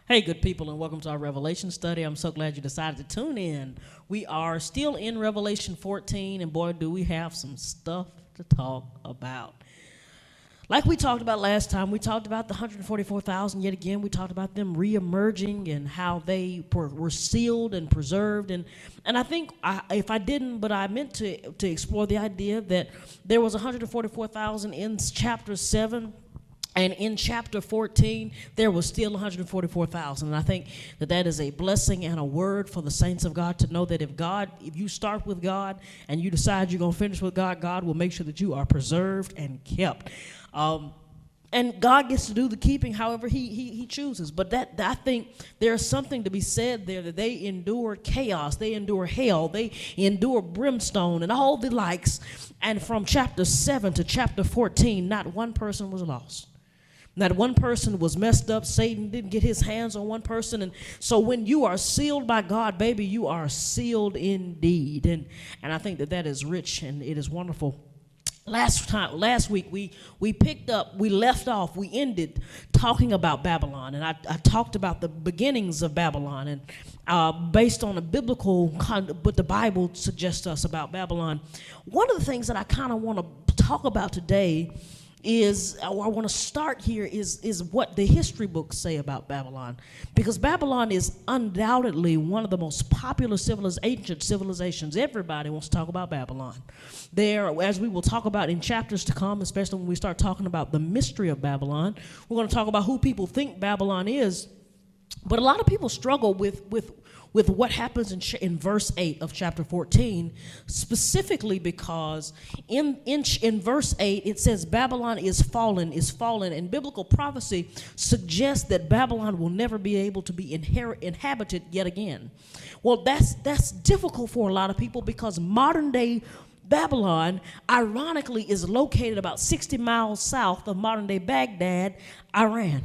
Hey, good people, and welcome to our Revelation study. I'm so glad you decided to tune in. We are still in Revelation 14, and boy, do we have some stuff to talk about. Like we talked about last time, we talked about the 144,000 yet again. We talked about them re-emerging and how they were sealed and preserved. And I think, if I didn't, but I meant to explore the idea that there was 144,000 in chapter 7. And in chapter 14, there was still 144,000. And I think that is a blessing and a word for the saints of God to know that if you start with God and you decide you're going to finish with God, God will make sure that you are preserved and kept. And God gets to do the keeping however he chooses. But I think there's something to be said there that they endure chaos, they endure hell, they endure brimstone and all the likes. And from chapter 7 to chapter 14, not one person was lost. Not one person was messed up. Satan didn't get his hands on one person. And so when you are sealed by God, baby, you are sealed indeed. And I think that is rich and it is wonderful. Last week, we left off, we ended talking about Babylon. And I talked about the beginnings of Babylon and based on a biblical, what the Bible suggests us about Babylon. One of the things that I kind of want to talk about today is I want to start here is what the history books say about Babylon, because Babylon is undoubtedly one of the most popular ancient civilizations. Everybody wants to talk about Babylon. There, as we will talk about in chapters to come, especially when we start talking about the mystery of Babylon, we're going to talk about who people think Babylon is. But a lot of people struggle with what happens in verse 8 of chapter 14, specifically because in verse 8 it says Babylon is fallen, and biblical prophecy suggests that Babylon will never be able to be inhabited yet again. Well, that's difficult for a lot of people because modern day Babylon, ironically, is located about 60 miles south of modern day Baghdad, Iraq.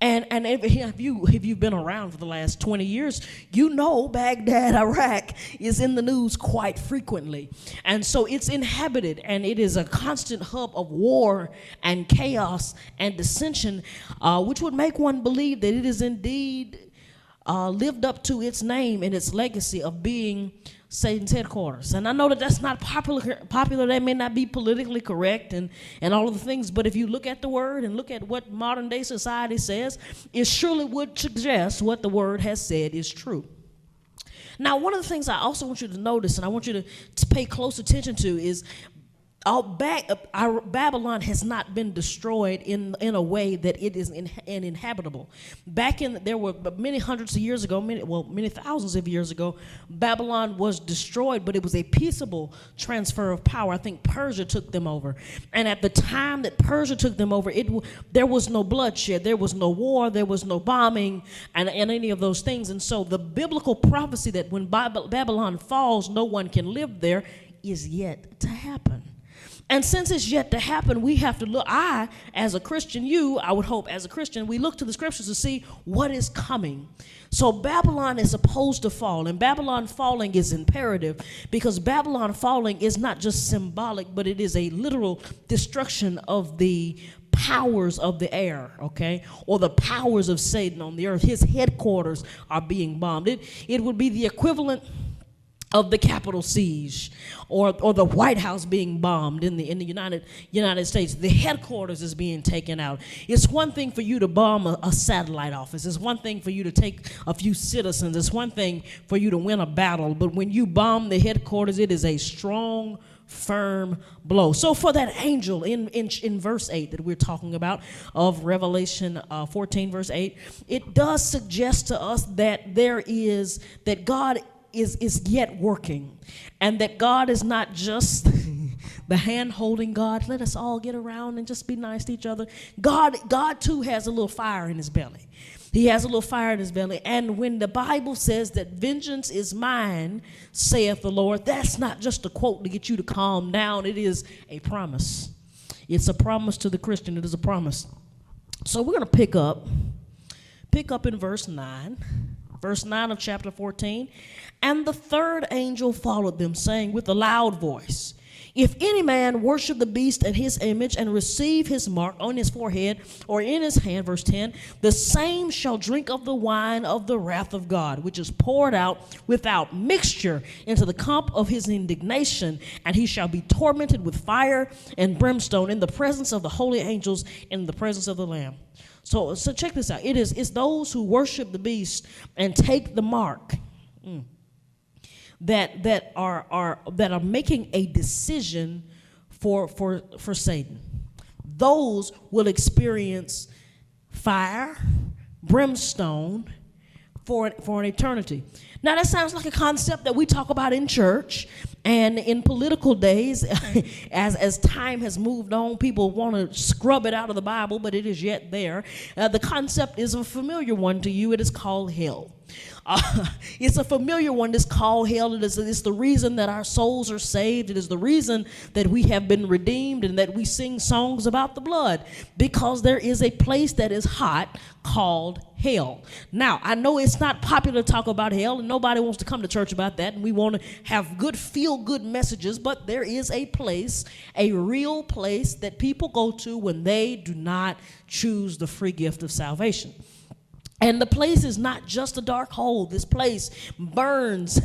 And if you've been around for the last 20 years, you know Baghdad, Iraq is in the news quite frequently. And so it's inhabited, and it is a constant hub of war and chaos and dissension, which would make one believe that it is indeed lived up to its name and its legacy of being Satan's headquarters. And I know that's not popular. That may not be politically correct and all of the things, but if you look at the word and look at what modern day society says, it surely would suggest what the word has said is true. Now, one of the things I also want you to notice and I want you to pay close attention to is Babylon has not been destroyed in a way that it is uninhabitable. There were many hundreds of years ago, many thousands of years ago, Babylon was destroyed, but it was a peaceable transfer of power. I think Persia took them over. And at the time that Persia took them over, there was no bloodshed, there was no war, there was no bombing, and any of those things. And so the biblical prophecy that when Babylon falls, no one can live there is yet to happen. And since it's yet to happen, we have to look, as a Christian, I would hope as a Christian, we look to the scriptures to see what is coming. So Babylon is supposed to fall, and Babylon falling is imperative because Babylon falling is not just symbolic, but it is a literal destruction of the powers of the air, okay, or the powers of Satan on the earth. His headquarters are being bombed. It would be the equivalent of the Capitol siege or the White House being bombed in the United States. The headquarters is being taken out. It's one thing for you to bomb a satellite office. It's one thing for you to take a few citizens. It's one thing for you to win a battle. But when you bomb the headquarters, it is a strong, firm blow. So for that angel in verse 8 that we're talking about of Revelation 14 verse 8, it does suggest to us that God is yet working, and that God is not just the hand-holding God. Let us all get around and just be nice to each other. God too has a little fire in his belly. He has a little fire in his belly. And when the Bible says that vengeance is mine, saith the Lord, that's not just a quote to get you to calm down. It is a promise. It's a promise to the Christian. It is a promise. So we're going to pick up in verse 9. Verse 9 of chapter 14. And the third angel followed them, saying with a loud voice, If any man worship the beast and his image and receive his mark on his forehead or in his hand, verse 10, the same shall drink of the wine of the wrath of God, which is poured out without mixture into the cup of his indignation, and he shall be tormented with fire and brimstone in the presence of the holy angels, in the presence of the Lamb. So check this out. It's those who worship the beast and take the mark. That are making a decision for Satan. Those will experience fire, brimstone for an eternity. Now that sounds like a concept that we talk about in church and in political days. as time has moved on, people want to scrub it out of the Bible, but it is yet there. The concept is a familiar one to you. It is called hell. It's a familiar one. It's called hell. It's the reason that our souls are saved. It is the reason that we have been redeemed and that we sing songs about the blood, because there is a place that is hot called hell. Now, I know it's not popular to talk about hell, and nobody wants to come to church about that, and we want to have good, feel-good messages, but there is a place, a real place that people go to when they do not choose the free gift of salvation. And the place is not just a dark hole. This place burns,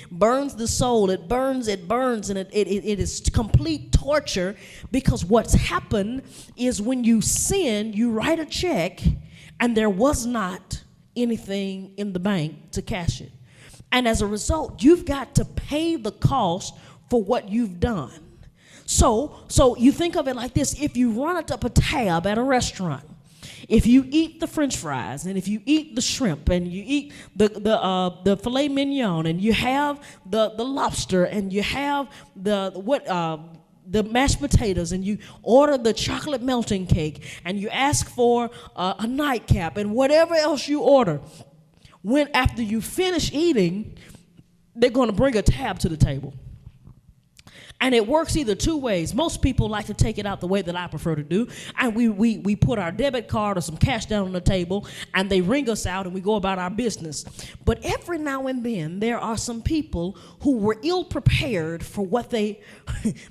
burns the soul. It burns, and it is complete torture, because what's happened is when you sin, you write a check, and there was not anything in the bank to cash it. And as a result, you've got to pay the cost for what you've done. So you think of it like this. If you run up a tab at a restaurant, if you eat the French fries, and if you eat the shrimp, and you eat the filet mignon, and you have the lobster, and you have the mashed potatoes, and you order the chocolate melting cake, and you ask for a nightcap, and whatever else you order, when after you finish eating, they're going to bring a tab to the table. And it works either two ways. Most people like to take it out the way that I prefer to do. And we put our debit card or some cash down on the table, and they ring us out, and we go about our business. But every now and then, there are some people who were ill-prepared for what they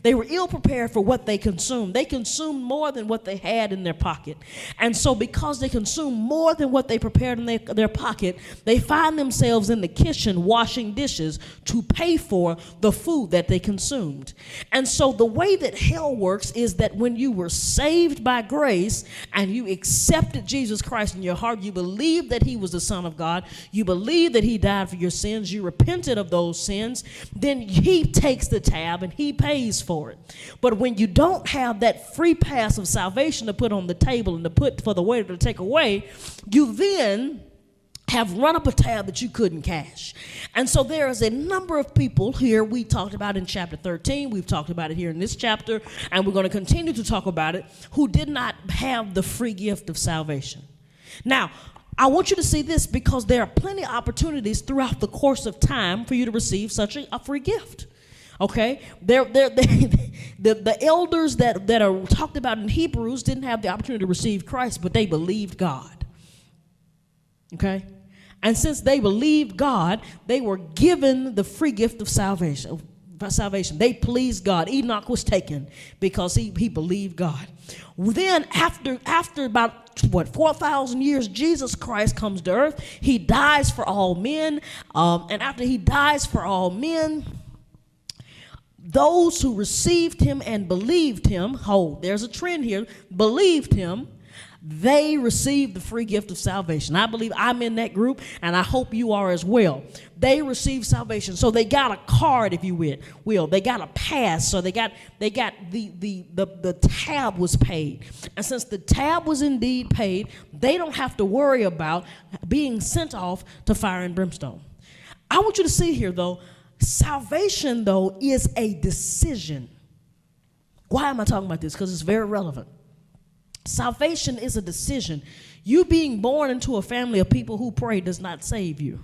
were ill-prepared for what they consumed. They consumed more than what they had in their pocket. And so because they consumed more than what they prepared in their pocket, they find themselves in the kitchen washing dishes to pay for the food that they consumed. And so the way that hell works is that when you were saved by grace and you accepted Jesus Christ in your heart, you believed that he was the Son of God, you believed that he died for your sins, you repented of those sins, then he takes the tab and he pays for it. But when you don't have that free pass of salvation to put on the table and to put for the waiter to take away, you then have run up a tab that you couldn't cash. And so there is a number of people here we talked about in chapter 13, we've talked about it here in this chapter, and we're going to continue to talk about it, who did not have the free gift of salvation. Now, I want you to see this, because there are plenty of opportunities throughout the course of time for you to receive such a free gift. Okay, the elders that are talked about in Hebrews didn't have the opportunity to receive Christ, but they believed God. Okay, and since they believed God, they were given the free gift of salvation. They pleased God. Enoch was taken because he believed God. Then after about 4,000 years, Jesus Christ comes to earth. He dies for all men, and after he dies for all men, those who received him and believed him, there's a trend here, believed him, they received the free gift of salvation. I believe I'm in that group, and I hope you are as well. They received salvation. So they got a card, if you will. They got a pass. So they got the tab was paid. And since the tab was indeed paid, they don't have to worry about being sent off to fire and brimstone. I want you to see here, though, salvation, though, is a decision. Why am I talking about this? Because it's very relevant. Salvation is a decision. You being born into a family of people who pray does not save you.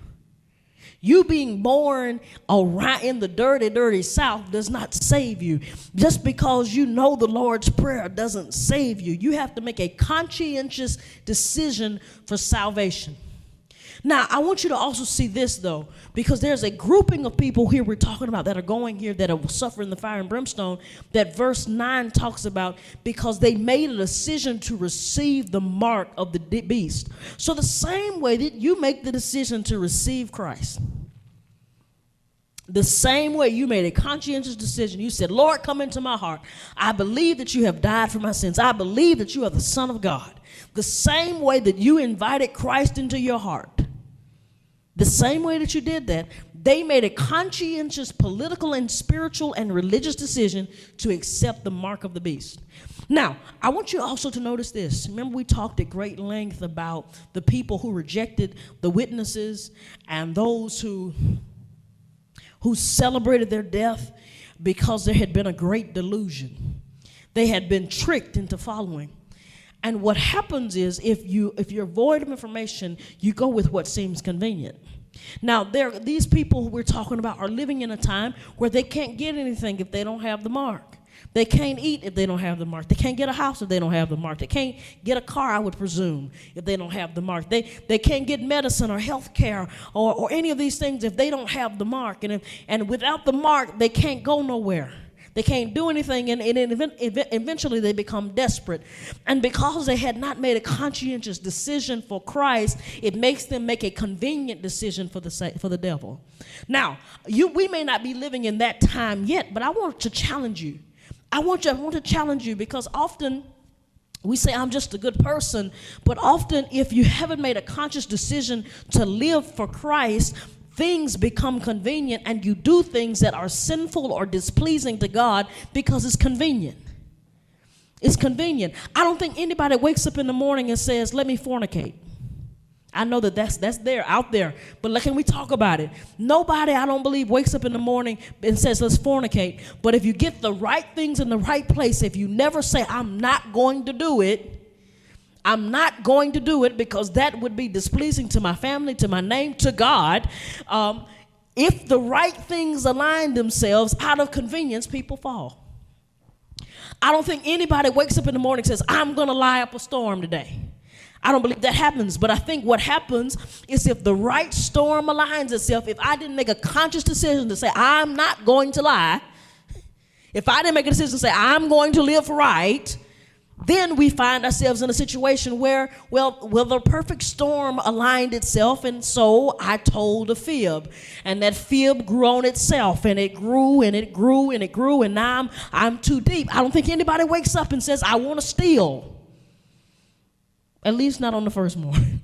You being born around in the dirty South does not save you. Just because you know the Lord's Prayer doesn't save you. You have to make a conscientious decision for salvation. Now, I want you to also see this, though, because there's a grouping of people here we're talking about that are going here that are suffering the fire and brimstone that verse 9 talks about, because they made a decision to receive the mark of the beast. So the same way that you make the decision to receive Christ, the same way you made a conscientious decision, you said, Lord, come into my heart. I believe that you have died for my sins. I believe that you are the Son of God. The same way that you invited Christ into your heart, the same way that you did that, they made a conscientious political and spiritual and religious decision to accept the mark of the beast. Now, I want you also to notice this. Remember, we talked at great length about the people who rejected the witnesses and those who celebrated their death because there had been a great delusion. They had been tricked into following. And what happens is if you're void of information, you go with what seems convenient. Now, these people who we're talking about are living in a time where they can't get anything if they don't have the mark. They can't eat if they don't have the mark. They can't get a house if they don't have the mark. They can't get a car, I would presume, if they don't have the mark. They can't get medicine or health care or any of these things if they don't have the mark. And without the mark, they can't go nowhere. They can't do anything, and eventually they become desperate. And because they had not made a conscientious decision for Christ, it makes them make a convenient decision for the devil. Now, we may not be living in that time yet, but I want to challenge you. I want to challenge you, because often we say, I'm just a good person, but often if you haven't made a conscious decision to live for Christ, things become convenient and you do things that are sinful or displeasing to God because it's convenient. It's convenient. I don't think anybody wakes up in the morning and says, let me fornicate. I know that's there, out there, but can we talk about it? Nobody, I don't believe, wakes up in the morning and says, let's fornicate. But if you get the right things in the right place, if you never say, I'm not going to do it, I'm not going to do it because that would be displeasing to my family, to my name, to God. If the right things align themselves, out of convenience, people fall. I don't think anybody wakes up in the morning and says, I'm going to lie up a storm today. I don't believe that happens, but I think what happens is if the right storm aligns itself, if I didn't make a conscious decision to say, I'm not going to lie, if I didn't make a decision to say, I'm going to live right, then we find ourselves in a situation where, the perfect storm aligned itself, and so I told a fib, and that fib grew on itself, and it grew, and it grew, and it grew, and now I'm too deep. I don't think anybody wakes up and says, I want to steal. At least not on the first morning.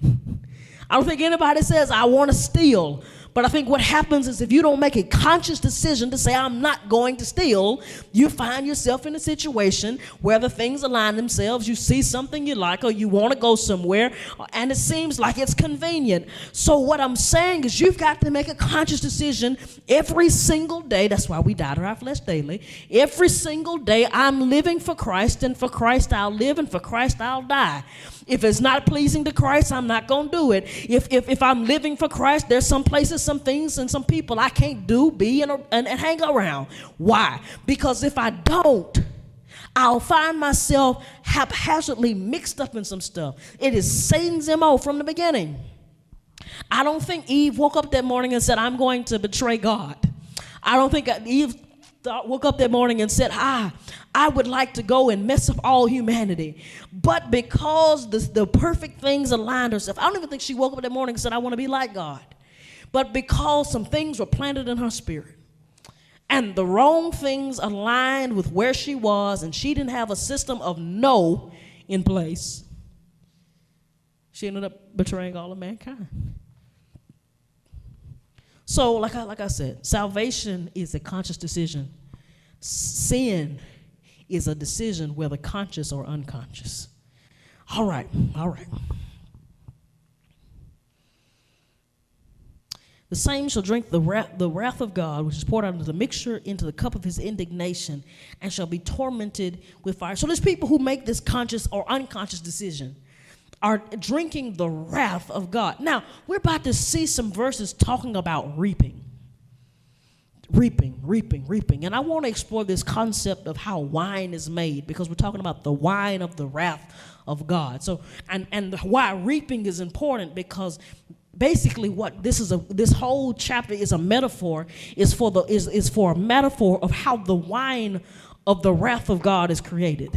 I don't think anybody says, I want to steal. But I think what happens is if you don't make a conscious decision to say, I'm not going to steal, you find yourself in a situation where the things align themselves. You see something you like or you want to go somewhere, and it seems like it's convenient. So what I'm saying is you've got to make a conscious decision every single day. That's why we die to our flesh daily. Every single day, I'm living for Christ, and for Christ I'll live, and for Christ I'll die. If it's not pleasing to Christ, I'm not going to do it. If I'm living for Christ, there's some places, some things, and some people I can't do, be, and hang around. Why? Because if I don't, I'll find myself haphazardly mixed up in some stuff. It is Satan's MO from the beginning. I don't think Eve woke up that morning and said, I'm going to betray God. I don't think Eve woke up that morning and said, I would like to go and mess up all humanity. But because the perfect things aligned herself, I don't even think she woke up that morning and said, I want to be like God. But because some things were planted in her spirit, and the wrong things aligned with where she was, and she didn't have a system of no in place, she ended up betraying all of mankind. So, like I said, salvation is a conscious decision. Sin is a decision, whether conscious or unconscious. All right. The same shall drink the wrath of God, which is poured out into the mixture, into the cup of his indignation, and shall be tormented with fire. So there's people who make this conscious or unconscious decision, are drinking the wrath of God. Now, we're about to see some verses talking about reaping. Reaping. And I want to explore this concept of how wine is made, because we're talking about the wine of the wrath of God. So, and why reaping is important, because basically what this whole chapter is a metaphor, is for a metaphor of how the wine of the wrath of God is created.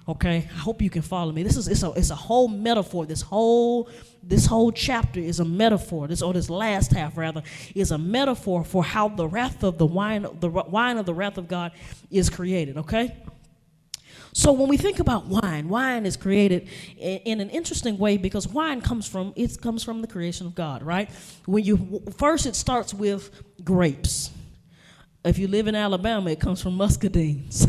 Okay, I hope you can follow me. It's a whole metaphor. This whole chapter is a metaphor. This last half rather is a metaphor for how the wine of the wrath of God is created. Okay. So when we think about wine is created in an interesting way, because wine comes from the creation of God, right? First it starts with grapes. If you live in Alabama, it comes from muscadines.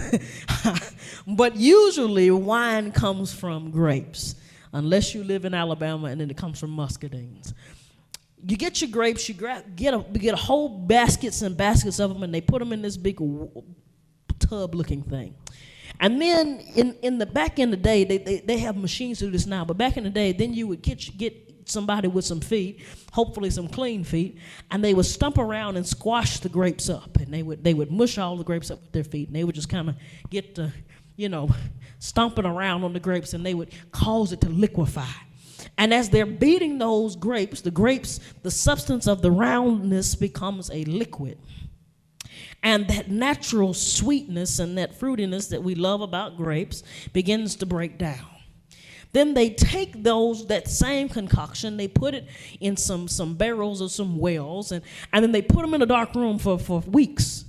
But usually wine comes from grapes, unless you live in Alabama, and then it comes from muscadines. You get your grapes, you get a whole baskets and baskets of them, and they put them in this big tub-looking thing. And then in the back in the day, they have machines to do this now, but back in the day, then you would get somebody with some feet, hopefully some clean feet, and they would stump around and squash the grapes up, and they would mush all the grapes up with their feet, and they would just kind of get to, stomping around on the grapes, and they would cause it to liquefy. And as they're beating those grapes, the substance of the roundness becomes a liquid. And that natural sweetness and that fruitiness that we love about grapes begins to break down. Then they take that same concoction, they put it in some barrels or some wells, and then they put them in a dark room for weeks,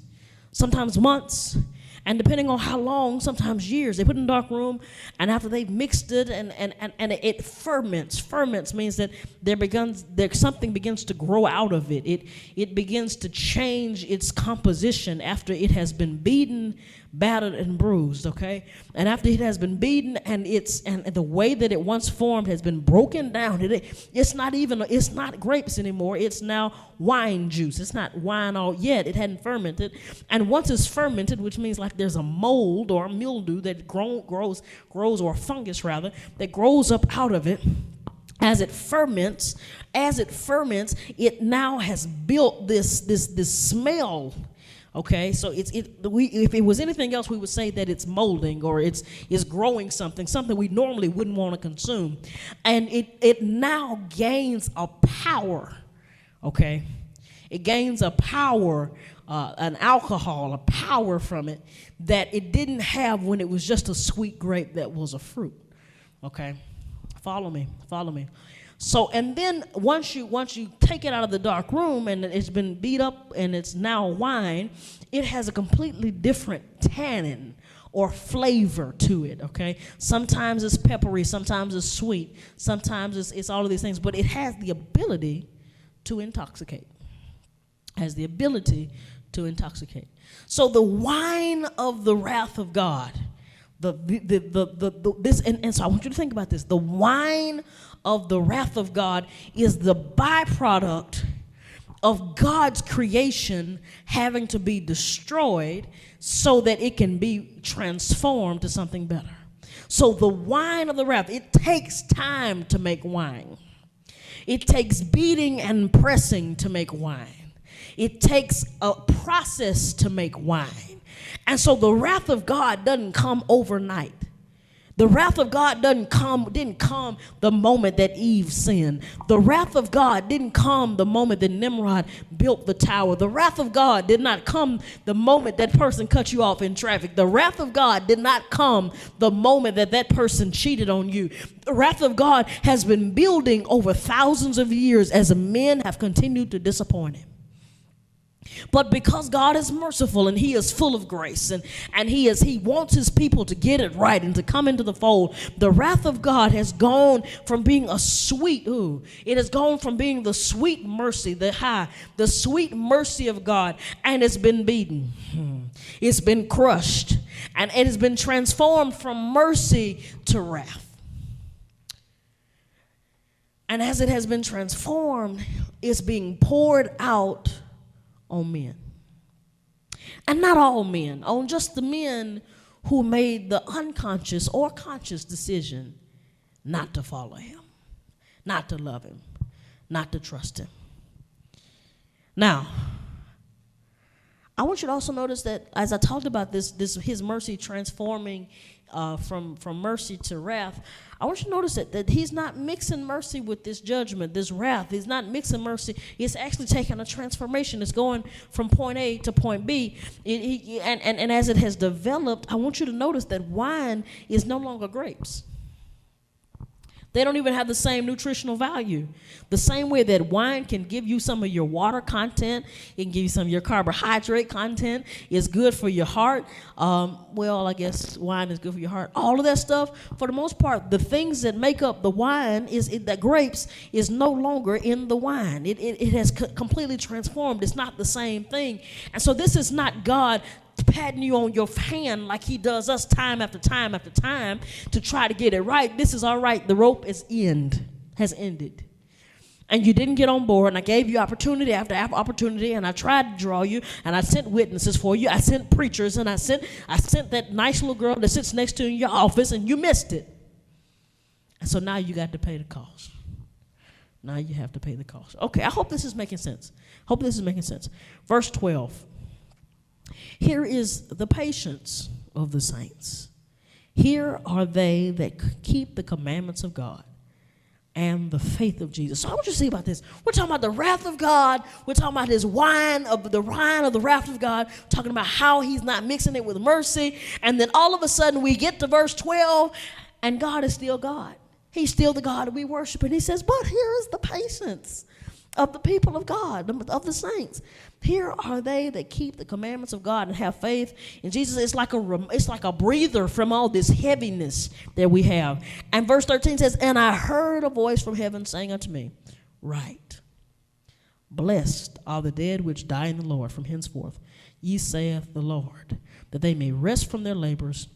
sometimes months, and depending on how long, sometimes years. They put it in a dark room, and after they've mixed it, and it ferments. Ferments means that something begins to grow out of it. It begins to change its composition after it has been beaten, battered, and bruised, okay? And after it has been beaten and the way that it once formed has been broken down, it's not grapes anymore. It's now wine juice. It's not wine all yet. It hadn't fermented. And once it's fermented, which means like there's a mold or a mildew that grows, or a fungus rather, that grows up out of it. As it ferments, it now has built this smell. Okay, so if it was anything else, we would say that it's molding or it's growing something we normally wouldn't want to consume, and it now gains a power. Okay, it gains a power, an alcohol, a power from it that it didn't have when it was just a sweet grape that was a fruit. Okay, follow me. So, and then once you take it out of the dark room and it's been beat up and it's now wine, it has a completely different tannin or flavor to it, okay? Sometimes it's peppery, sometimes it's sweet, sometimes it's all of these things, but it has the ability to intoxicate. So the wine of the wrath of God, so I want you to think about this. The wine of the wrath of God is the byproduct of God's creation having to be destroyed so that it can be transformed to something better. So the wine of the wrath, it takes time to make wine. It takes beating and pressing to make wine. It takes a process to make wine. And so the wrath of God doesn't come overnight. The wrath of God didn't come the moment that Eve sinned. The wrath of God didn't come the moment that Nimrod built the tower. The wrath of God did not come the moment that person cut you off in traffic. The wrath of God did not come the moment that person cheated on you. The wrath of God has been building over thousands of years as men have continued to disappoint him. But because God is merciful and he is full of grace and he wants his people to get it right and to come into the fold, the wrath of God has gone from being the sweet mercy, the sweet mercy of God, and it's been beaten. It's been crushed, and it has been transformed from mercy to wrath. And as it has been transformed, it's being poured out on men. And not all men, on just the men who made the unconscious or conscious decision not to follow him, not to love him, not to trust him. Now, I want you to also notice that as I talked about this his mercy transforming from mercy to wrath, I want you to notice that he's not mixing mercy with this judgment, this wrath. He's not mixing mercy. It's actually taking a transformation. It's going from point A to point B. And as it has developed, I want you to notice that wine is no longer grapes. They don't even have the same nutritional value. The same way that wine can give you some of your water content, it can give you some of your carbohydrate content, it's good for your heart. Well, I guess wine is good for your heart. All of that stuff, for the most part, the things that make up the wine, that grapes, is no longer in the wine. It has completely transformed. It's not the same thing. And so this is not God patting you on your hand like he does us time after time after time to try to get it right. This is all right. The rope has ended. And you didn't get on board, and I gave you opportunity after opportunity, and I tried to draw you, and I sent witnesses for you. I sent preachers, and I sent that nice little girl that sits next to you in your office, and you missed it. And so now you got to pay the cost. Now you have to pay the cost. Okay, I hope this is making sense. Verse 12. Here is the patience of the saints. Here are they that keep the commandments of God and the faith of Jesus. So I want you to see about this. We're talking about the wrath of God. We're talking about this wine of the wrath of God. We're talking about how he's not mixing it with mercy. And then all of a sudden we get to verse 12, and God is still God. He's still the God that we worship. And he says, but here is the patience of the people of God, of the saints. Here are they that keep the commandments of God and have faith in Jesus. It's like a breather from all this heaviness that we have. And verse 13 says, and I heard a voice from heaven saying unto me, write, blessed are the dead which die in the Lord from henceforth. Ye saith the Lord, that they may rest from their labors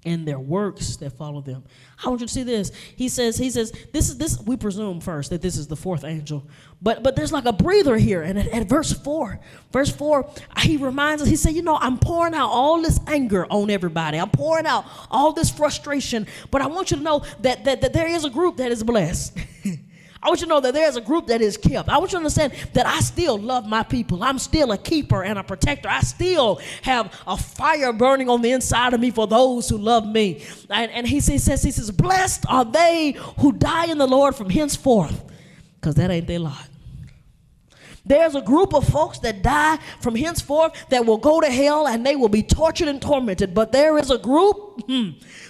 and their works that follow them. I want you to see this. He says, this we presume first that this is the fourth angel. But there's like a breather here. And at verse 4, he reminds us, he said, I'm pouring out all this anger on everybody. I'm pouring out all this frustration. But I want you to know that there is a group that is blessed. I want you to know that there's a group that is kept. I want you to understand that I still love my people. I'm still a keeper and a protector. I still have a fire burning on the inside of me for those who love me. And he says, blessed are they who die in the Lord from henceforth, because that ain't their lot. There's a group of folks that die from henceforth that will go to hell and they will be tortured and tormented. But there is a group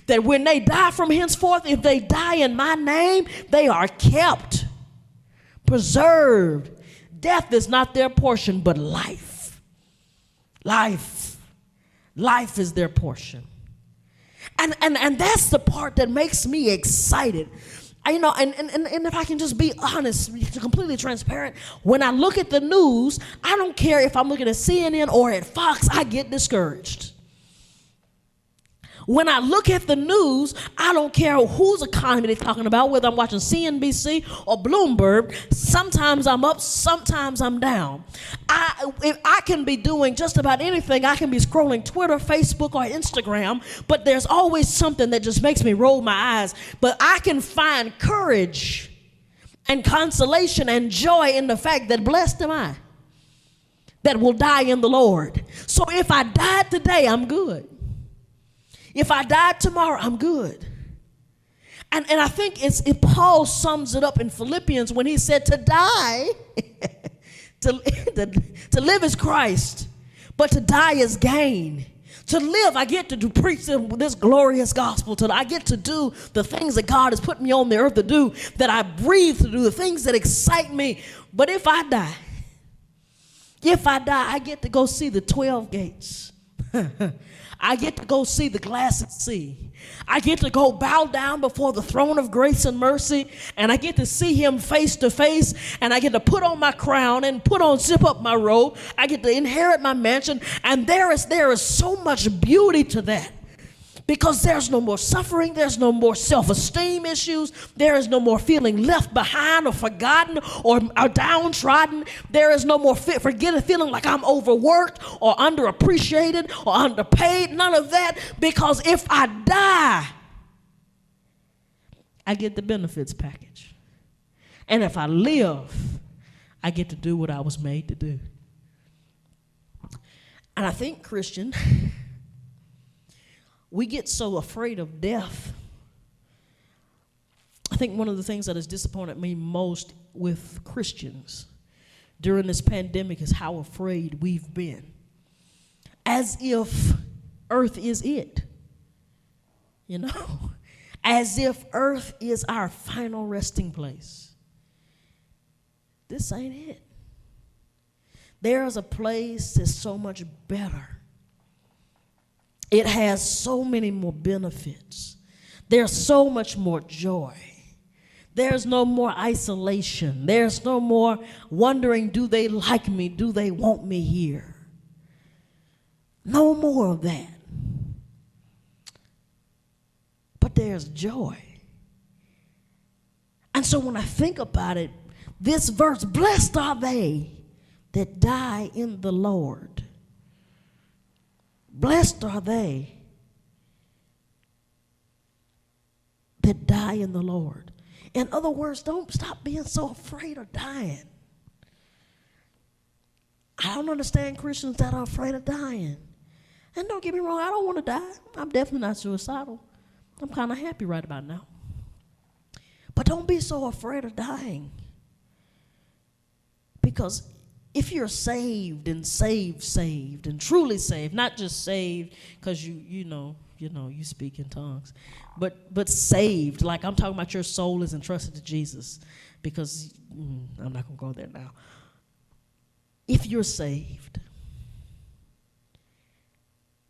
that when they die from henceforth, if they die in my name, they are kept, preserved. Death is not their portion, but life. Life is their portion. And that's the part that makes me excited. And if I can just be honest, completely transparent, when I look at the news, I don't care if I'm looking at CNN or at Fox, I get discouraged. When I look at the news, I don't care whose economy they're talking about, whether I'm watching CNBC or Bloomberg. Sometimes I'm up, sometimes I'm down. If I can be doing just about anything. I can be scrolling Twitter, Facebook, or Instagram, but there's always something that just makes me roll my eyes. But I can find courage and consolation and joy in the fact that blessed am I that will die in the Lord. So if I died today, I'm good. If I died tomorrow, I'm good. And I think if Paul sums it up in Philippians when he said to die, to live is Christ, but to die is gain. To live, I get to preach this glorious gospel. I get to do the things that God has put me on the earth to do, that I breathe to do, the things that excite me. But if I die, I get to go see the 12 gates. I get to go see the glass sea. I get to go bow down before the throne of grace and mercy, and I get to see him face to face, and I get to put on my crown and zip up my robe. I get to inherit my mansion, and there is so much beauty to that. Because there's no more suffering, there's no more self-esteem issues, there is no more feeling left behind or forgotten or downtrodden. There is no more feeling like I'm overworked or underappreciated or underpaid, none of that. Because if I die, I get the benefits package. And if I live, I get to do what I was made to do. And I think, Christian, we get so afraid of death. I think one of the things that has disappointed me most with Christians during this pandemic is how afraid we've been. As if earth is it. You know? As if earth is our final resting place. This ain't it. There's a place that's so much better. It has so many more benefits. There's so much more joy. There's no more isolation. There's no more wondering, do they like me? Do they want me here? No more of that. But there's joy. And so when I think about it, this verse, blessed are they that die in the Lord. Blessed are they that die in the Lord. In other words, don't stop being so afraid of dying. I don't understand Christians that are afraid of dying. And don't get me wrong, I don't want to die. I'm definitely not suicidal. I'm kind of happy right about now. But don't be so afraid of dying. Because if you're saved and truly saved, not just saved because you speak in tongues, but saved, like I'm talking about your soul is entrusted to Jesus, because I'm not going to go there now. If you're saved,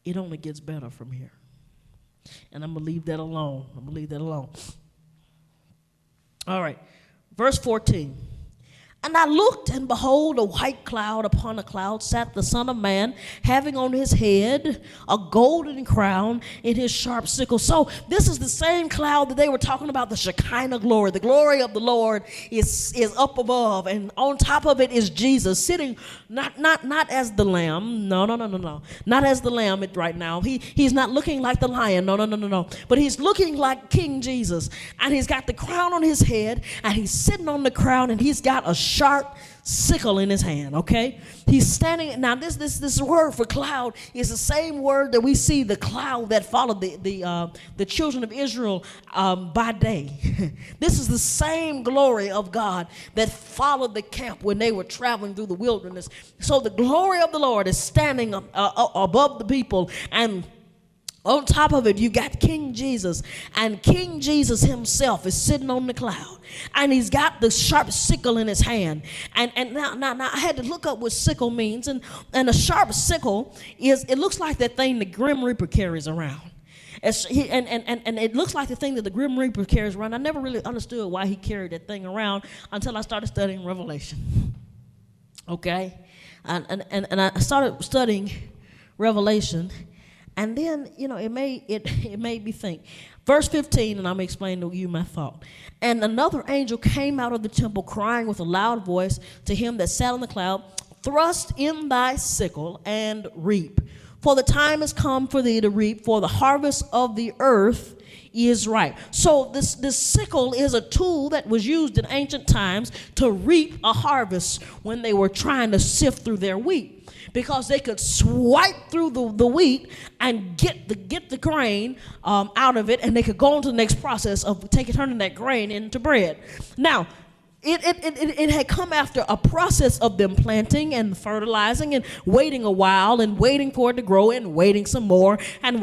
it only gets better from here. And I'm going to leave that alone. All right, verse 14. And I looked, and behold, a white cloud. Upon a cloud sat the Son of Man, having on his head a golden crown in his sharp sickle. So this is the same cloud that they were talking about, the Shekinah glory. The glory of the Lord is up above, and on top of it is Jesus sitting, not as the lamb. No. Not as the lamb right now. He's not looking like the lion. No. But he's looking like King Jesus. And he's got the crown on his head, and he's sitting on the crown, and he's got a sharp sickle in his hand, okay? He's standing. Now, this word for cloud is the same word that we see the cloud that followed the children of Israel by day. This is the same glory of God that followed the camp when they were traveling through the wilderness. So the glory of the Lord is standing above the people, and on top of it, you got King Jesus, and King Jesus himself is sitting on the cloud, and he's got the sharp sickle in his hand. And now I had to look up what sickle means, and a sharp sickle it looks like that thing the Grim Reaper carries around. And it looks like the thing that the Grim Reaper carries around. I never really understood why he carried that thing around until I started studying Revelation. Okay, and I started studying Revelation. And then, it made me think. Verse 15, and I'm going to explain to you my thought. And another angel came out of the temple, crying with a loud voice to him that sat on the cloud, thrust in thy sickle and reap. For the time is come for thee to reap, for the harvest of the earth is ripe. So this sickle is a tool that was used in ancient times to reap a harvest when they were trying to sift through their wheat. Because they could swipe through the wheat and get the grain out of it, and they could go on to the next process of turning that grain into bread. Now, it had come after a process of them planting and fertilizing and waiting a while and waiting for it to grow and waiting some more and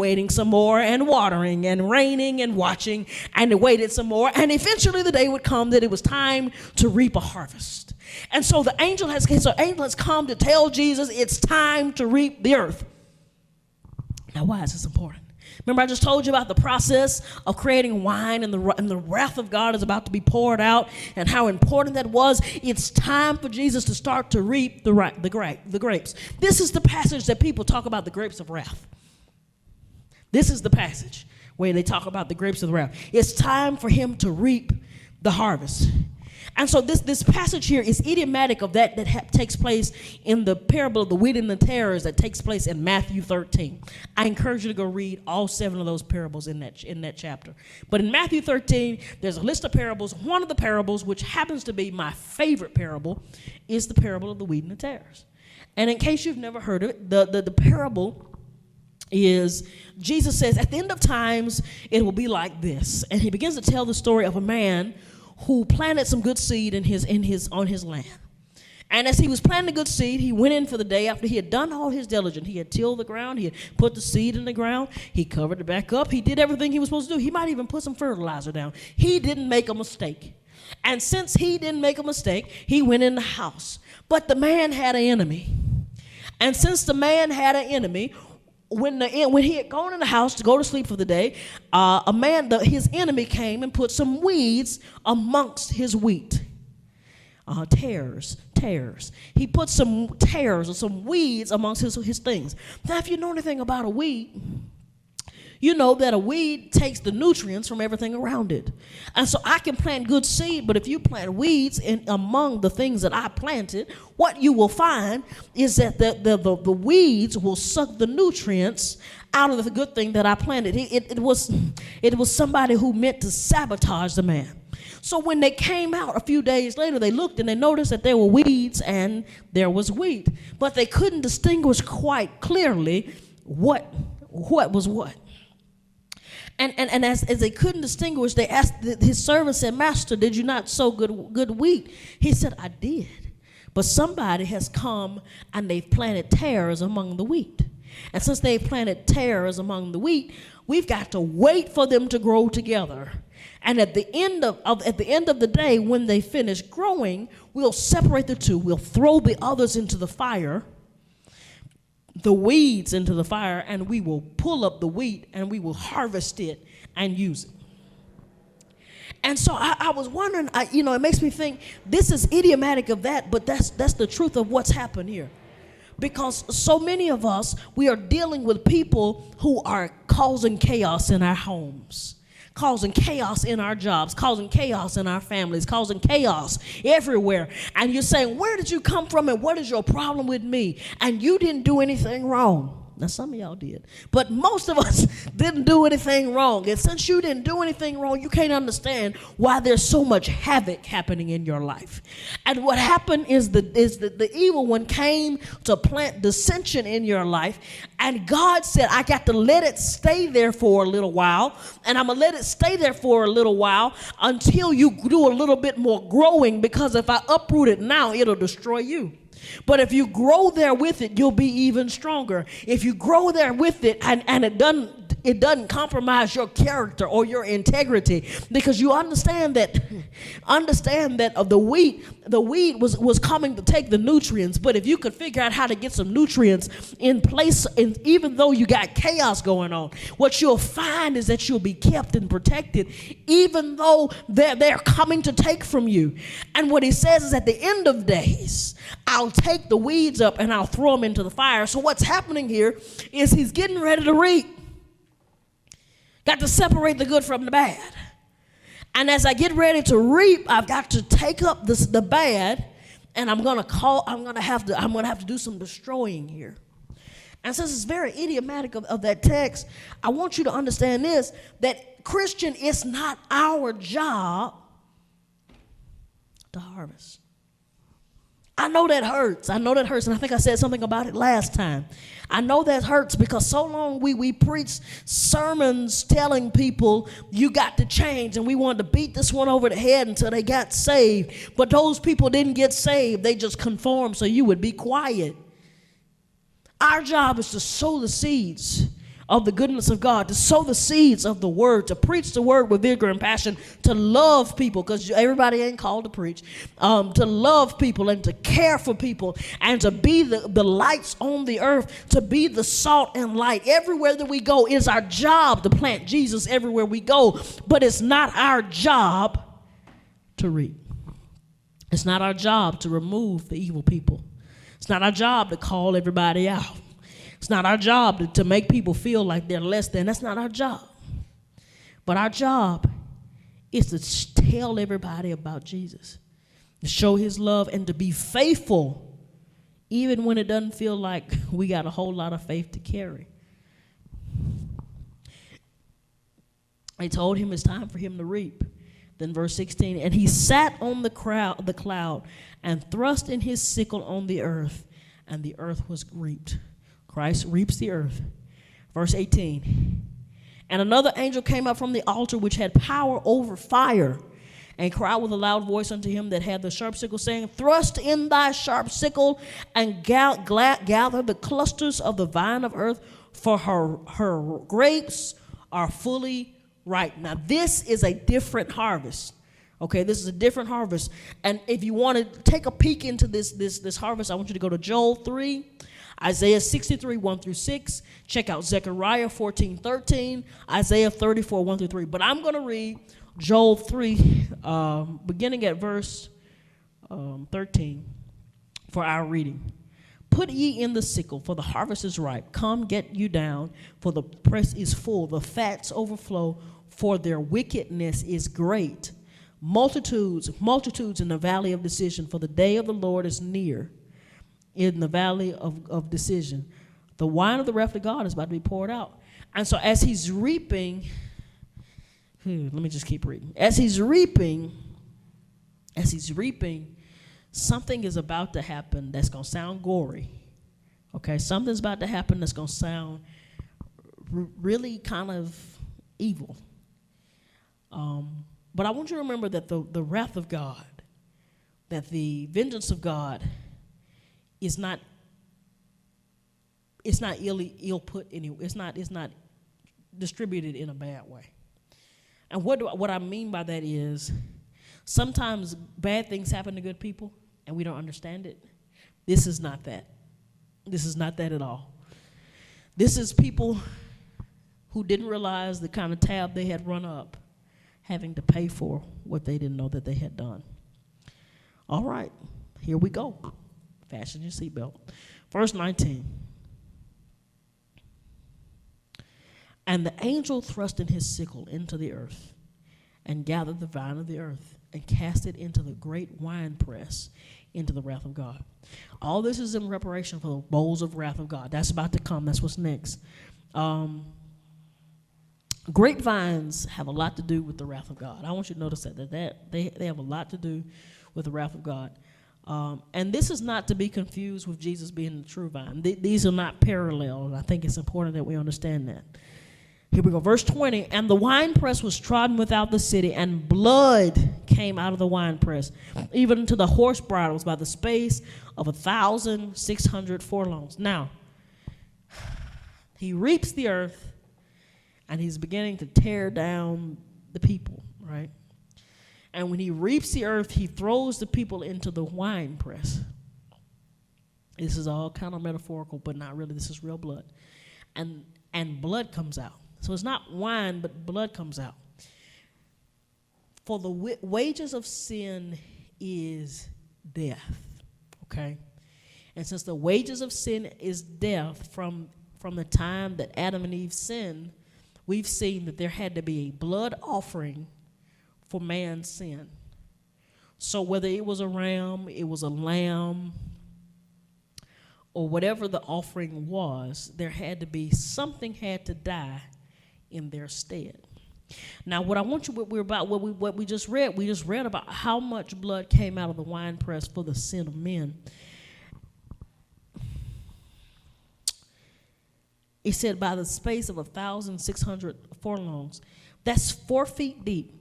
watering and raining and watching, and it waited some more, and eventually the day would come that it was time to reap a harvest. And so the angel has come to tell Jesus it's time to reap the earth. Now, why is this important? Remember, I just told you about the process of creating wine, and the wrath of God is about to be poured out, and how important that was. It's time for Jesus to start to reap the grapes. This is the passage that people talk about, the grapes of wrath. This is the passage where they talk about the grapes of the wrath. It's time for him to reap the harvest. And so this passage here is idiomatic of that takes place in the parable of the wheat and the tares that takes place in Matthew 13. I encourage you to go read all 7 of those parables in that chapter. But in Matthew 13, there's a list of parables. One of the parables, which happens to be my favorite parable, is the parable of the wheat and the tares. And in case you've never heard of it, the parable is Jesus says, at the end of times, it will be like this. And he begins to tell the story of a man who planted some good seed on his land. And as he was planting the good seed, he went in for the day after he had done all his diligence. He had tilled the ground. He had put the seed in the ground. He covered it back up. He did everything he was supposed to do. He might even put some fertilizer down. He didn't make a mistake. And since he didn't make a mistake, he went in the house. But the man had an enemy. And since the man had an enemy, when he had gone in the house to go to sleep for the day, his enemy came and put some weeds amongst his wheat. Tares. He put some tares or some weeds amongst his things. Now, if you know anything about a weed, you know that a weed takes the nutrients from everything around it. And so I can plant good seed, but if you plant weeds among the things that I planted, what you will find is that the weeds will suck the nutrients out of the good thing that I planted. It was somebody who meant to sabotage the man. So when they came out a few days later, they looked and they noticed that there were weeds and there was wheat. But they couldn't distinguish quite clearly what was what. And as they couldn't distinguish, they asked, his servant said, Master, did you not sow good wheat? He said, I did. But somebody has come and they've planted tares among the wheat. And since they've planted tares among the wheat, we've got to wait for them to grow together. And at the end of the day, when they finish growing, we'll separate the two. We'll throw the others into the fire, the weeds into the fire, and we will pull up the wheat and we will harvest it and use it. And so I was wondering, it makes me think this is idiomatic of that, but that's the truth of what's happened here. Because so many of us, we are dealing with people who are causing chaos in our homes, causing chaos in our jobs, causing chaos in our families, causing chaos everywhere. And you're saying, where did you come from and what is your problem with me? And you didn't do anything wrong. Now, some of y'all did. But most of us didn't do anything wrong. And since you didn't do anything wrong, you can't understand why there's so much havoc happening in your life. And what happened is the evil one came to plant dissension in your life. And God said, I got to let it stay there for a little while. And I'm going to let it stay there for a little while until you do a little bit more growing. Because if I uproot it now, it'll destroy you. But if you grow there with it, you'll be even stronger. If you grow there with it and it doesn't compromise your character or your integrity, because you understand that the weed was coming to take the nutrients. But if you could figure out how to get some nutrients in place, and even though you got chaos going on, what you'll find is that you'll be kept and protected, even though they're coming to take from you. And what he says is, at the end of days, I'll take the weeds up and I'll throw them into the fire. So what's happening here is he's getting ready to reap. Got to separate the good from the bad. And as I get ready to reap, I've got to take up the bad, and I'm gonna have to do some destroying here. And since it's very idiomatic of that text, I want you to understand this, that Christian, it's not our job to harvest. I know that hurts. And I think I said something about it last time. I know that hurts because so long we preach sermons telling people you got to change, and we wanted to beat this one over the head until they got saved. But those people didn't get saved. They just conformed so you would be quiet. Our job is to sow the seeds of the goodness of God, to sow the seeds of the word, to preach the word with vigor and passion, to love people, because everybody ain't called to preach, to love people and to care for people, and to be the lights on the earth, to be the salt and light. Everywhere that we go, it's our job to plant Jesus everywhere we go, but it's not our job to reap. It's not our job to remove the evil people. It's not our job to call everybody out. It's not our job to make people feel like they're less than. That's not our job. But our job is to tell everybody about Jesus, to show his love, and to be faithful even when it doesn't feel like we got a whole lot of faith to carry. They told him it's time for him to reap. Then verse 16, and he sat on the cloud and thrust in his sickle on the earth, and the earth was reaped. Christ reaps the earth. Verse 18. And another angel came up from the altar which had power over fire, and cried with a loud voice unto him that had the sharp sickle, saying, Thrust in thy sharp sickle, and gather the clusters of the vine of earth, for her grapes are fully ripe. Now this is a different harvest. Okay, this is a different harvest. And if you want to take a peek into this harvest, I want you to go to Joel 3, Isaiah 63, 1 through 6. Check out Zechariah 14, 13, Isaiah 34, 1 through 3. But I'm going to read Joel 3, beginning at verse 13 for our reading. Put ye in the sickle, for the harvest is ripe. Come, get you down, for the press is full. The fats overflow, for their wickedness is great. Multitudes in the valley of decision, for the day of the Lord is near in the valley of decision. The wine of the wrath of God is about to be poured out. And so as he's reaping, let me just keep reading. As he's reaping, something is about to happen that's going to sound gory. Okay, something's about to happen that's going to sound really kind of evil. But I want you to remember that the wrath of God, that the vengeance of God is not ill put anywhere. It's not distributed in a bad way. And what I mean by that is sometimes bad things happen to good people and we don't understand it. This is not that. This is not that at all. This is people who didn't realize the kind of tab they had run up, having to pay for what they didn't know that they had done. All right, here we go. Fasten your seatbelt. Verse 19. And the angel thrust in his sickle into the earth, and gathered the vine of the earth, and cast it into the great winepress, into the wrath of God. All this is in preparation for the bowls of wrath of God. That's about to come. That's what's next. Grapevines have a lot to do with the wrath of God. I want you to notice that they have a lot to do with the wrath of God. And this is not to be confused with Jesus being the true vine. These are not parallel. I think it's important that we understand that. Here we go, verse 20. And the winepress was trodden without the city, and blood came out of the winepress, even into the horse bridles, by the space of 1,600 furlongs. Now, he reaps the earth, and he's beginning to tear down the people, right? And when he reaps the earth, he throws the people into the winepress. This is all kind of metaphorical, but not really. This is real blood. And blood comes out. So it's not wine, but blood comes out. For the wages of sin is death, okay? And since the wages of sin is death, from the time that Adam and Eve sinned, we've seen that there had to be a blood offering for man's sin. So whether it was a ram, it was a lamb, or whatever the offering was, there had to be, something had to die in their stead. Now, what I want you, what we just read about how much blood came out of the winepress for the sin of men. It said by the space of 1,600 furlongs. That's 4 feet deep.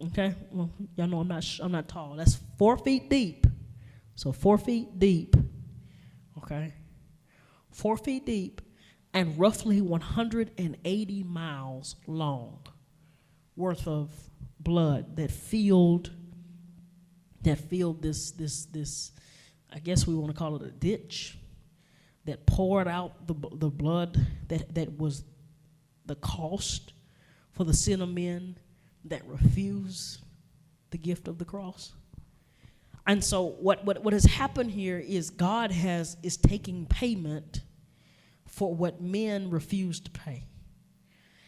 Okay, well, y'all know I'm not tall. That's 4 feet deep. So 4 feet deep. Okay, 4 feet deep, and roughly 180 miles long worth of blood that filled this I guess we want to call it a ditch, that poured out the blood that was the cost for the sin of men that refuse the gift of the cross. And so what has happened here is God is taking payment for what men refuse to pay.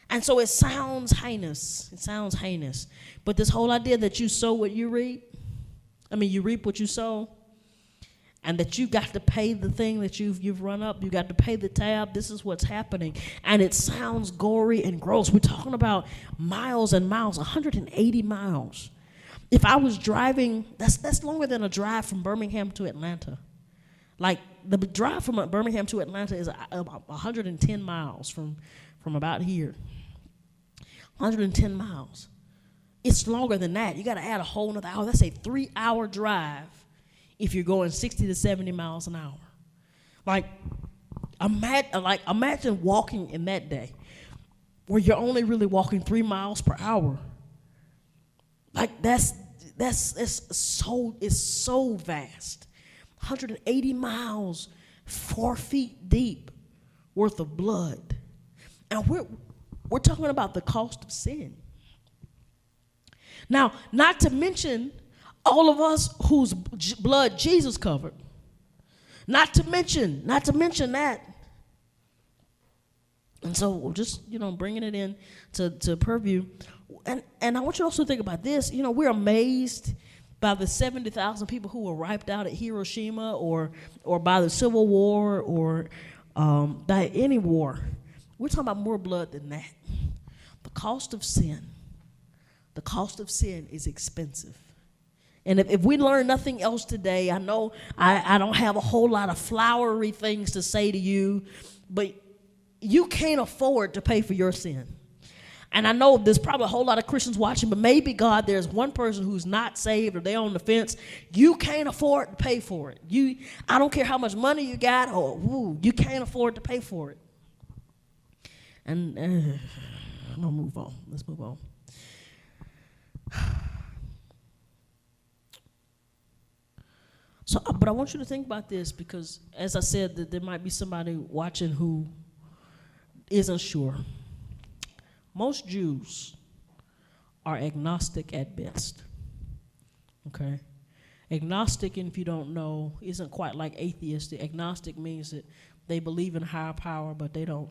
And so it sounds heinous. But this whole idea that you sow what you reap, you reap what you sow, and that you got to pay the thing that you've run up, you got to pay the tab, this is what's happening. And it sounds gory and gross. We're talking about miles and miles, 180 miles. If I was driving, that's longer than a drive from Birmingham to Atlanta. Like the drive from Birmingham to Atlanta is about 110 miles from about here. 110 miles. It's longer than that. You got to add a whole nother hour. That's a 3-hour drive if you're going 60 to 70 miles an hour. Like imagine walking in that day where you're only really walking 3 miles per hour. Like it's so vast. 180 miles, 4 feet deep worth of blood. And we're talking about the cost of sin. Now, not to mention all of us whose blood Jesus covered. Not to mention that. And so we're just, bringing it in to purview. And I want you to also think about this. We're amazed by the 70,000 people who were wiped out at Hiroshima or by the Civil War or by any war. We're talking about more blood than that. The cost of sin is expensive. And if we learn nothing else today, I know I don't have a whole lot of flowery things to say to you, but you can't afford to pay for your sin. And I know there's probably a whole lot of Christians watching, but maybe, God, there's one person who's not saved or they're on the fence. You can't afford to pay for it. I don't care how much money you got, you can't afford to pay for it. And I'm gonna move on. Let's move on. So, but I want you to think about this because, as I said, that there might be somebody watching who isn't sure. Most Jews are agnostic at best. Okay? Agnostic, and if you don't know, isn't quite like atheistic. Agnostic means that they believe in higher power, but they don't,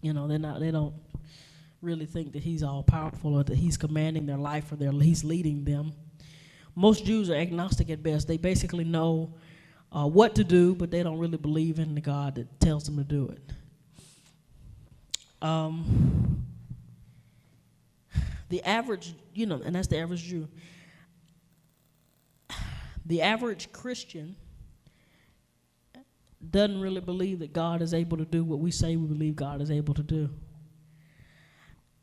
they don't really think that he's all powerful or that he's commanding their life or he's leading them. Most Jews are agnostic at best. They basically know what to do, but they don't really believe in the God that tells them to do it. The average, and that's the average Jew. The average Christian doesn't really believe that God is able to do what we say we believe God is able to do.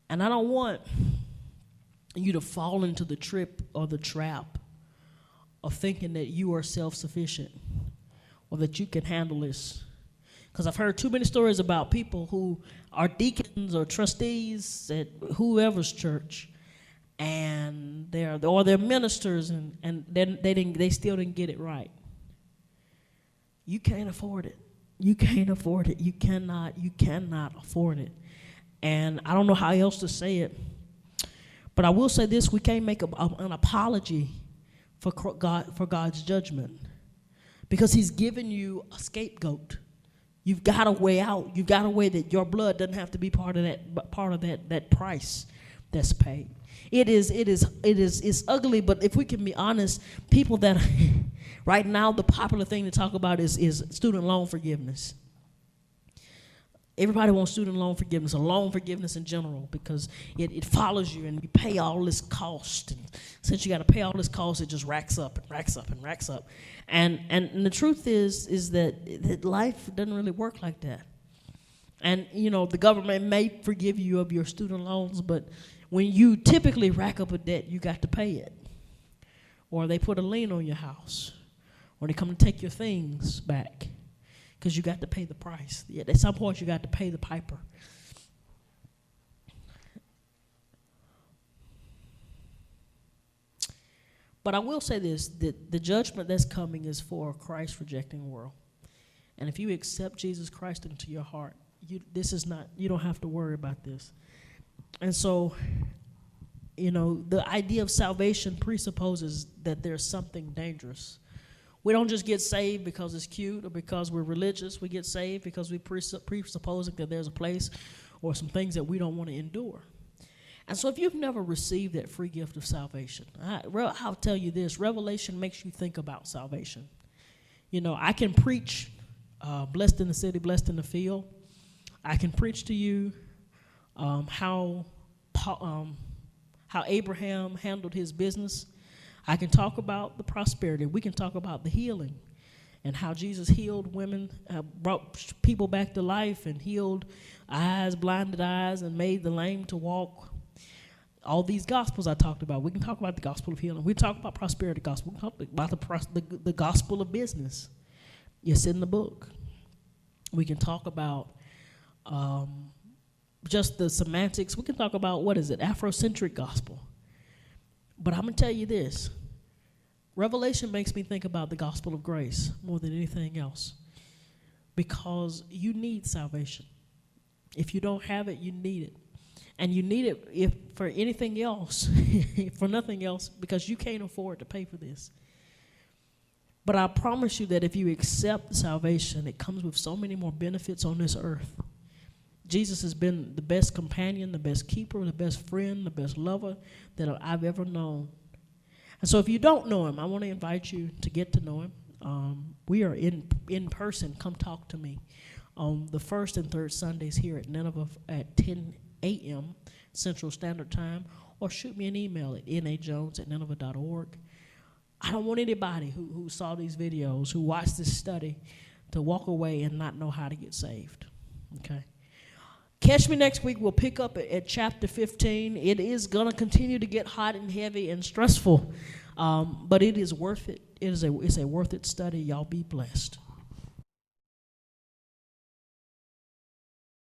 And I don't want you to fall into the trip or the trap of thinking that you are self-sufficient or that you can handle this. Because I've heard too many stories about people who are deacons or trustees at whoever's church, and they're ministers, and they still didn't get it right. You can't afford it. You can't afford it. You cannot afford it. And I don't know how else to say it, but I will say this: we can't make an apology for God's judgment, because He's given you a scapegoat. You've got a way out. You've got a way that your blood doesn't have to be part of that price that's paid. It's ugly, but if we can be honest, people that right now the popular thing to talk about is student loan forgiveness. Everybody wants student loan forgiveness, or loan forgiveness in general, because it follows you and you pay all this cost. And since you got to pay all this cost, it just racks up and racks up and racks up. And the truth is that life doesn't really work like that. And, the government may forgive you of your student loans, but when you typically rack up a debt, you got to pay it. Or they put a lien on your house. Or they come to take your things back, because you got to pay the price. At some point, you got to pay the piper. But I will say this, that the judgment that's coming is for a Christ-rejecting world. And if you accept Jesus Christ into your heart, you don't have to worry about this. And so, the idea of salvation presupposes that there's something dangerous. We don't just get saved because it's cute or because we're religious. We get saved because we presupposing that there's a place or some things that we don't want to endure. And so if you've never received that free gift of salvation, I'll tell you this: Revelation makes you think about salvation. I can preach blessed in the city, blessed in the field. I can preach to you how Abraham handled his business. I can talk about the prosperity. We can talk about the healing. and how Jesus healed women, brought people back to life, and healed blinded eyes, and made the lame to walk. All these gospels I talked about. We can talk about the gospel of healing. We talk about prosperity gospel. We can talk about the gospel of business. It's in the book. We can talk about just the semantics. We can talk about, Afrocentric gospel. But I'm going to tell you this. Revelation makes me think about the gospel of grace more than anything else, because you need salvation. If you don't have it, you need it. And you need it if for anything else, for nothing else, because you can't afford to pay for this. But I promise you that if you accept salvation, it comes with so many more benefits on this earth. Jesus has been the best companion, the best keeper, the best friend, the best lover that I've ever known. And so if you don't know him, I want to invite you to get to know him. We are in person. Come talk to me on the first and third Sundays here at Nineveh at 10 a.m. Central Standard Time, or shoot me an email at najones@nineveh.org. I don't want anybody who saw these videos, who watched this study, to walk away and not know how to get saved. Okay? Catch me next week. We'll pick up at chapter 15. It is going to continue to get hot and heavy and stressful, but it is worth it. It's a worth it study. Y'all be blessed.